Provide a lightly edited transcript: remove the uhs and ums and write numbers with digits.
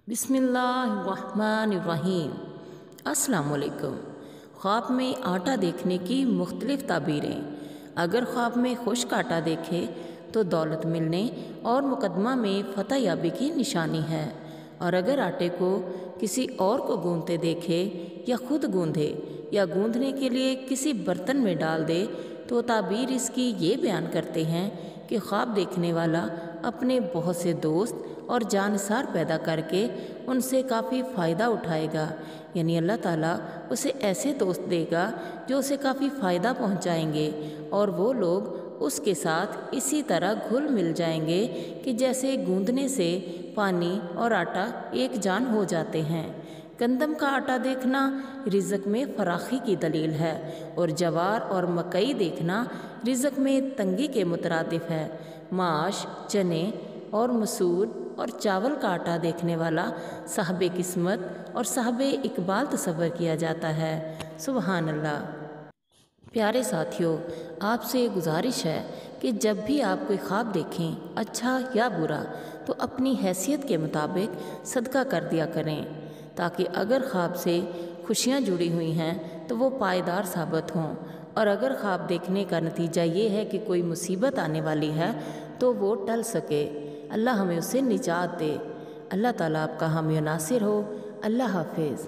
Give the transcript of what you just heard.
بسم اللہ الرحمن الرحیم۔ السلام علیکم۔ خواب میں آٹا دیکھنے کی مختلف تعبیریں۔ اگر خواب میں خشک آٹا دیکھے تو دولت ملنے اور مقدمہ میں فتح یابی کی نشانی ہے، اور اگر آٹے کو کسی اور کو گوندتے دیکھے یا خود گوندھے یا گوندھنے کے لیے کسی برتن میں ڈال دے تو تعبیر اس کی یہ بیان کرتے ہیں کہ خواب دیکھنے والا اپنے بہت سے دوست اور جانثار پیدا کر کے ان سے کافی فائدہ اٹھائے گا، یعنی اللہ تعالیٰ اسے ایسے دوست دے گا جو اسے کافی فائدہ پہنچائیں گے، اور وہ لوگ اس کے ساتھ اسی طرح گھل مل جائیں گے کہ جیسے گوندنے سے پانی اور آٹا ایک جان ہو جاتے ہیں۔ گندم کا آٹا دیکھنا رزق میں فراخی کی دلیل ہے، اور جوار اور مکئی دیکھنا رزق میں تنگی کے مترادف ہے۔ معاش، چنے اور مسور اور چاول کا آٹا دیکھنے والا صاحب قسمت اور صاحب اقبال تصور کیا جاتا ہے۔ سبحان اللہ۔ پیارے ساتھیوں، آپ سے گزارش ہے کہ جب بھی آپ کوئی خواب دیکھیں، اچھا یا برا، تو اپنی حیثیت کے مطابق صدقہ کر دیا کریں، تاکہ اگر خواب سے خوشیاں جڑی ہوئی ہیں تو وہ پائیدار ثابت ہوں، اور اگر خواب دیکھنے کا نتیجہ یہ ہے کہ کوئی مصیبت آنے والی ہے تو وہ ٹل سکے۔ اللہ ہمیں اس سے نجات دے۔ اللہ تعالیٰ آپ کا حامی و ناصر ہو۔ اللہ حافظ۔